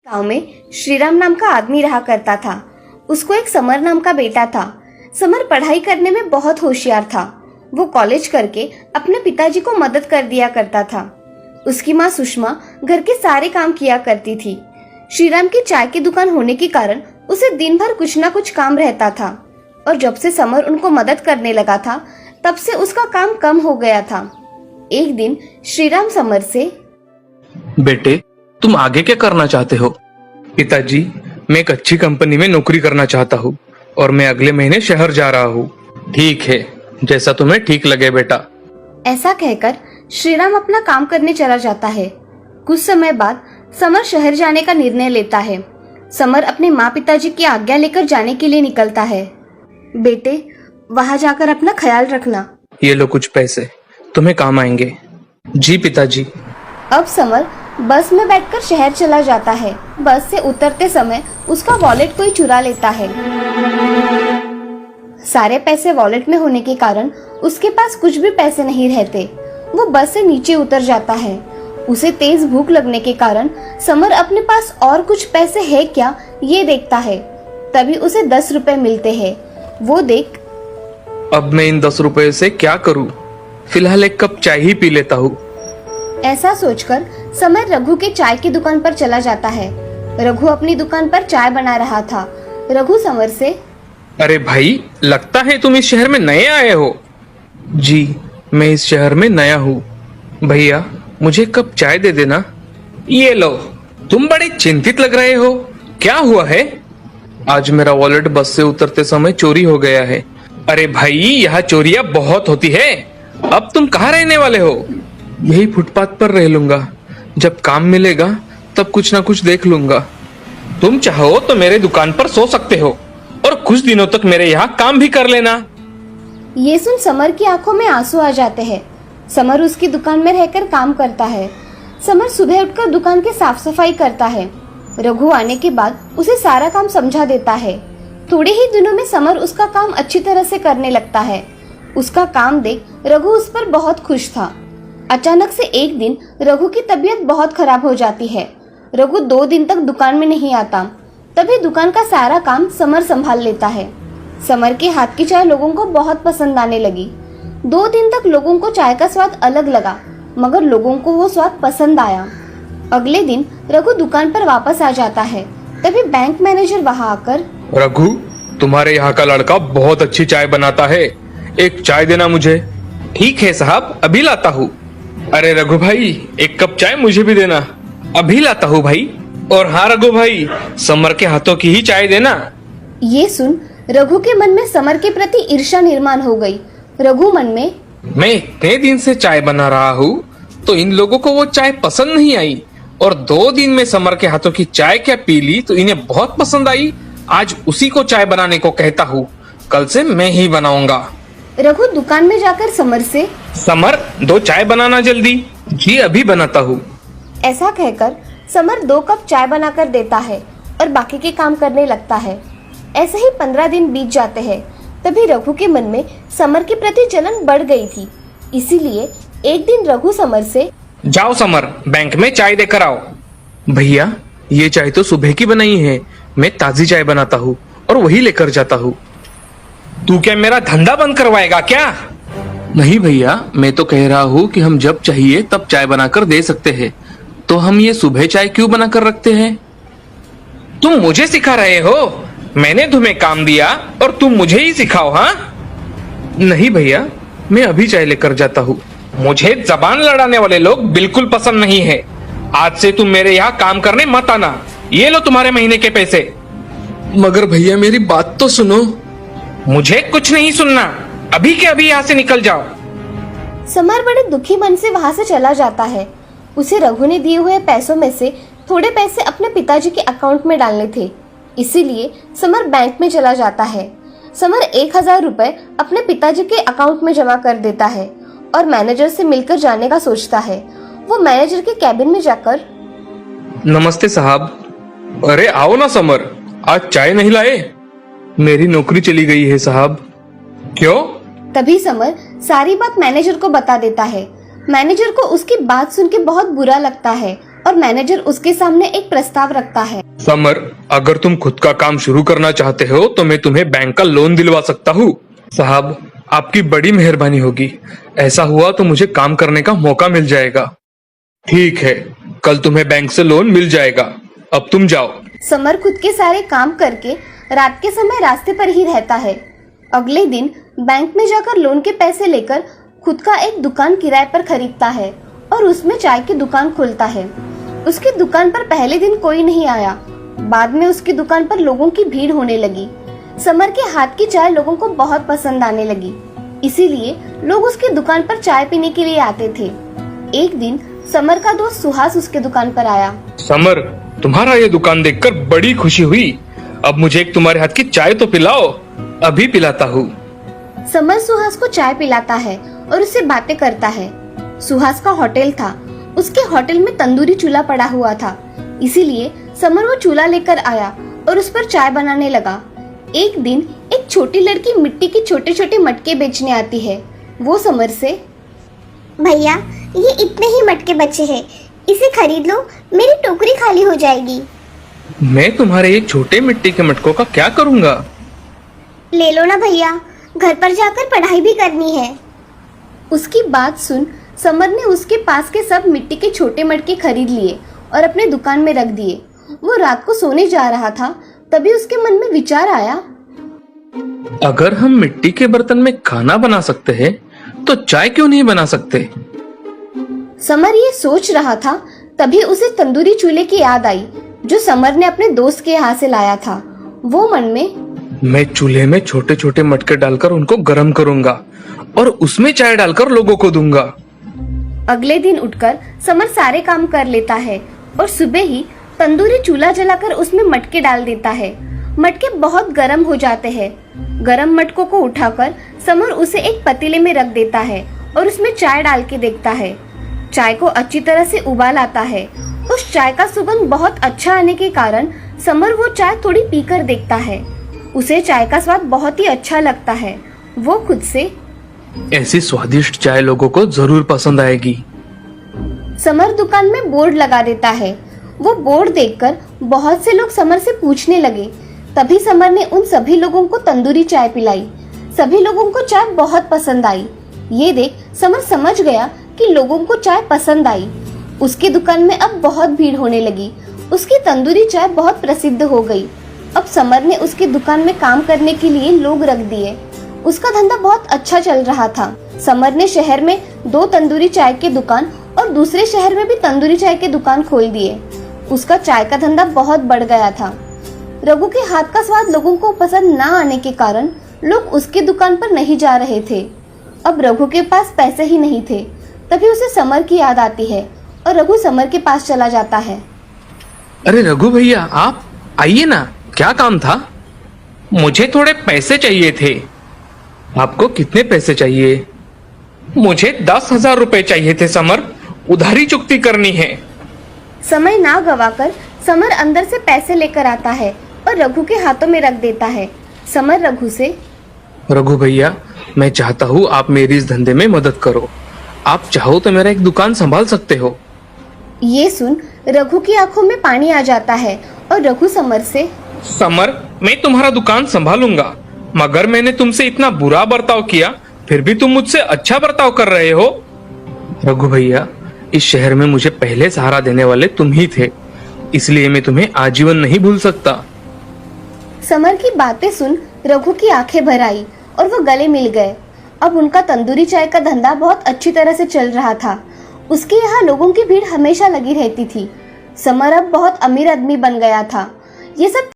गांव में श्रीराम नाम का आदमी रहा करता था। उसको एक समर नाम का बेटा था। समर पढ़ाई करने में बहुत होशियार था। वो कॉलेज करके अपने पिताजी को मदद कर दिया करता था। उसकी माँ सुषमा घर के सारे काम किया करती थी। श्रीराम की चाय की दुकान होने के कारण उसे दिन भर कुछ ना कुछ काम रहता था और जब से समर उनको मदद करने लगा था तब से उसका काम कम हो गया था। एक दिन श्रीराम समर से, बेटे, तुम आगे क्या करना चाहते हो? पिताजी, मैं एक अच्छी कंपनी में नौकरी करना चाहता हूँ और मैं अगले महीने शहर जा रहा हूँ। ठीक है, जैसा तुम्हें ठीक लगे बेटा। ऐसा कहकर श्रीराम अपना काम करने चला जाता है। कुछ समय बाद समर शहर जाने का निर्णय लेता है। समर अपने माँ पिताजी की आज्ञा लेकर जाने के लिए निकलता है। बेटे, वहाँ जाकर अपना ख्याल रखना। ये लो कुछ पैसे, तुम्हें काम आएंगे। जी पिताजी। अब समर बस में बैठकर शहर चला जाता है। बस से उतरते समय उसका वॉलेट कोई चुरा लेता है। सारे पैसे वॉलेट में होने के कारण उसके पास कुछ भी पैसे नहीं रहते। वो बस से नीचे उतर जाता है। उसे तेज भूख लगने के कारण समर अपने पास और कुछ पैसे है क्या ये देखता है। तभी उसे 10 रुपए मिलते हैं। वो देख, अब मैं इन 10 रुपए से क्या करूँ? फिलहाल एक कप चाय ही पी लेता हूँ। ऐसा सोचकर समर रघु के चाय की दुकान पर चला जाता है। रघु अपनी दुकान पर चाय बना रहा था। रघु समर से, अरे भाई, लगता है तुम इस शहर में नए आए हो। जी, मैं इस शहर में नया हूँ। भैया, मुझे एक कप चाय दे देना। ये लो। तुम बड़े चिंतित लग रहे हो, क्या हुआ है? आज मेरा वॉलेट बस से उतरते समय चोरी हो गया है। अरे भाई, यहाँ चोरियां बहुत होती है। अब तुम कहाँ रहने वाले हो? यही फुटपाथ पर रह लूंगा। जब काम मिलेगा तब कुछ ना कुछ देख लूंगा। तुम चाहो तो मेरे दुकान पर सो सकते हो और कुछ दिनों तक मेरे यहाँ काम भी कर लेना। ये सुन समर की आंखों में आंसू आ जाते हैं। समर उसकी दुकान में रहकर काम करता है। समर सुबह उठकर दुकान की साफ सफाई करता है। रघु आने के बाद उसे सारा काम समझा देता है। थोड़े ही दिनों में समर उसका काम अच्छी तरह से करने लगता है। उसका काम देख रघु उस पर बहुत खुश था। अचानक से एक दिन रघु की तबीयत बहुत खराब हो जाती है। रघु 2 दिन तक दुकान में नहीं आता। तभी दुकान का सारा काम समर संभाल लेता है। समर के हाथ की चाय लोगों को बहुत पसंद आने लगी। 2 दिन तक लोगों को चाय का स्वाद अलग लगा, मगर लोगों को वो स्वाद पसंद आया। अगले दिन रघु दुकान पर वापस आ जाता है। तभी बैंक मैनेजर वहाँ आकर, रघु, तुम्हारे यहाँ का लड़का बहुत अच्छी चाय बनाता है, एक चाय देना मुझे। ठीक है साहब, अभी लाता हूँ। अरे रघु भाई, एक कप चाय मुझे भी देना। अभी लाता हूँ भाई। और हाँ रघु भाई, समर के हाथों की ही चाय देना। ये सुन रघु के मन में समर के प्रति ईर्ष्या निर्माण हो गई। रघु मन में, मैं इतने दिन से चाय बना रहा हूँ तो इन लोगों को वो चाय पसंद नहीं आई, और 2 दिन में समर के हाथों की चाय क्या पी ली तो इन्हें बहुत पसंद आई। आज उसी को चाय बनाने को कहता हूँ, कल से मैं ही बनाऊंगा। रघु दुकान में जाकर समर से, समर, 2 चाय बनाना जल्दी। जी, अभी बनाता हूँ। ऐसा कहकर समर 2 कप चाय बनाकर देता है और बाकी के काम करने लगता है। ऐसे ही 15 दिन बीत जाते हैं। तभी रघु के मन में समर के प्रति जलन बढ़ गई थी। इसीलिए एक दिन रघु समर से, जाओ समर, बैंक में चाय देकर आओ। भैया, ये चाय तो सुबह की बनाई है। मैं ताजी चाय बनाता हूँ और वही लेकर जाता हूँ। तू क्या मेरा धंधा बंद करवाएगा क्या? नहीं भैया, मैं तो कह रहा हूँ कि हम जब चाहिए तब चाय बनाकर दे सकते हैं, तो हम ये सुबह चाय क्यों बनाकर रखते हैं? तुम मुझे सिखा रहे हो? मैंने तुम्हें काम दिया और तुम मुझे ही सिखाओ? हाँ? नहीं भैया, मैं अभी चाय लेकर जाता हूँ। मुझे जबान लड़ाने वाले लोग बिल्कुल पसंद नहीं है। आज से तुम मेरे यहाँ काम करने मत आना। ये लो तुम्हारे महीने के पैसे। मगर भैया, मेरी बात तो सुनो। मुझे कुछ नहीं सुनना, अभी के अभी यहाँ से निकल जाओ। समर बड़े दुखी मन से वहाँ से चला जाता है। उसे रघु ने दिए हुए पैसों में से थोड़े पैसे अपने पिताजी के अकाउंट में डालने थे। इसीलिए समर बैंक में चला जाता है। समर 1000 रुपए अपने पिताजी के अकाउंट में जमा कर देता है और मैनेजर से मिलकर जाने का सोचता है। वो मैनेजर के कैबिन में जाकर, नमस्ते साहब। अरे आओ ना समर, आज चाय नहीं लाए? मेरी नौकरी चली गई है साहब। क्यों? तभी समर सारी बात मैनेजर को बता देता है। मैनेजर को उसकी बात सुन के बहुत बुरा लगता है और मैनेजर उसके सामने एक प्रस्ताव रखता है। समर, अगर तुम खुद का काम शुरू करना चाहते हो तो मैं तुम्हें बैंक का लोन दिलवा सकता हूँ। साहब, आपकी बड़ी मेहरबानी होगी। ऐसा हुआ तो मुझे काम करने का मौका मिल जाएगा। ठीक है, कल तुम्हें बैंक से लोन मिल जाएगा। अब तुम जाओ। समर खुद के सारे काम करके रात के समय रास्ते पर ही रहता है। अगले दिन बैंक में जाकर लोन के पैसे लेकर खुद का एक दुकान किराए पर खरीदता है और उसमें चाय की दुकान खोलता है। उसकी दुकान पर पहले दिन कोई नहीं आया। बाद में उसकी दुकान पर लोगों की भीड़ होने लगी। समर के हाथ की चाय लोगों को बहुत पसंद आने लगी, इसीलिए लोग उसकी दुकान पर चाय पीने के लिए आते थे। एक दिन समर का दोस्त सुहास उसके दुकान पर आया। समर, तुम्हारा ये दुकान देखकर बड़ी खुशी हुई। अब मुझे एक तुम्हारे हाथ की चाय तो पिलाओ। अभी पिलाता हूँ। समर सुहास को चाय पिलाता है और उससे बातें करता है। सुहास का होटल था। उसके होटल में तंदूरी चूल्हा पड़ा हुआ था, इसीलिए समर वो चूल्हा लेकर आया और उस पर चाय बनाने लगा। एक दिन एक छोटी लड़की मिट्टी के छोटे छोटे मटके बेचने आती है। वो समर से, भैया, ये इतने ही मटके बचे हैं, इसे खरीद लो, मेरी टोकरी खाली हो जाएगी। मैं तुम्हारे ये छोटे मिट्टी के मटकों का क्या करूँगा? ले लो ना भैया, घर पर जाकर पढ़ाई भी करनी है। उसकी बात सुन समर ने उसके पास के सब मिट्टी के छोटे मटके खरीद लिए और अपने दुकान में रख दिए। वो रात को सोने जा रहा था, तभी उसके मन में विचार आया, अगर हम मिट्टी के बर्तन में खाना बना सकते हैं तो चाय क्यों नहीं बना सकते? समर ये सोच रहा था, तभी उसे तंदूरी चूल्हे की याद आई जो समर ने अपने दोस्त के यहाँ से लाया था। वो मन में, मैं चूल्हे में छोटे छोटे मटके डालकर उनको गर्म करूंगा और उसमें चाय डालकर लोगों को दूंगा। अगले दिन उठकर समर सारे काम कर लेता है और सुबह ही तंदूरी चूल्हा जलाकर उसमें मटके डाल देता है। मटके बहुत गर्म हो जाते हैं। गर्म मटकों को उठाकर समर उसे एक पतीले में रख देता है और उसमें चाय डाल के देखता है। चाय को अच्छी तरह से उबाल आता है। उस चाय का सुगंध बहुत अच्छा आने के कारण समर वो चाय थोड़ी पीकर देखता है। उसे चाय का स्वाद बहुत ही अच्छा लगता है। वो खुद से, ऐसी स्वादिष्ट चाय लोगों को जरूर पसंद आएगी। समर दुकान में बोर्ड लगा देता है। वो बोर्ड देखकर बहुत से लोग समर से पूछने लगे। तभी समर ने उन सभी लोगों को तंदूरी चाय पिलाई। सभी लोगों को चाय बहुत पसंद आई। ये देख समर समझ गया कि लोगों को चाय पसंद आई। उसकी दुकान में अब बहुत भीड़ होने लगी। उसकी तंदूरी चाय बहुत प्रसिद्ध हो गई। अब समर ने उसकी दुकान में काम करने के लिए लोग रख दिए। उसका धंधा बहुत अच्छा चल रहा था। समर ने शहर में 2 तंदूरी चाय की दुकान और दूसरे शहर में भी तंदूरी चाय की दुकान खोल दिए। उसका चाय का धंधा बहुत बढ़ गया था। रघु के हाथ का स्वाद लोगों को पसंद न आने के कारण लोग उसकी दुकान पर नहीं जा रहे थे। अब रघु के पास पैसे ही नहीं थे। तभी उसे समर की याद आती है और रघु समर के पास चला जाता है। अरे रघु भैया, आप आइए ना, क्या काम था? मुझे थोड़े पैसे चाहिए थे। आपको कितने पैसे चाहिए? मुझे 10,000 रुपए चाहिए थे समर, उधारी चुकती करनी है। समय ना गवाकर समर अंदर से पैसे लेकर आता है और रघु के हाथों में रख देता है। समर रघु से, रघु भैया, मैं चाहता हूँ आप मेरी इस धंधे में मदद करो। आप चाहो तो मेरा एक दुकान संभाल सकते हो। ये सुन रघु की आंखों में पानी आ जाता है और रघु समर से, समर, मैं तुम्हारा दुकान संभालूंगा, मगर मैंने तुमसे इतना बुरा बर्ताव किया, फिर भी तुम मुझसे अच्छा बर्ताव कर रहे हो। रघु भैया, इस शहर में मुझे पहले सहारा देने वाले तुम ही थे, इसलिए मैं तुम्हें आजीवन नहीं भूल सकता। समर की बातें सुन रघु की आंखें भर आई और वो गले मिल गए। अब उनका तंदूरी चाय का धंधा बहुत अच्छी तरह से चल रहा था। उसके यहाँ लोगों की भीड़ हमेशा लगी रहती थी। समर अब बहुत अमीर आदमी बन गया था। ये सब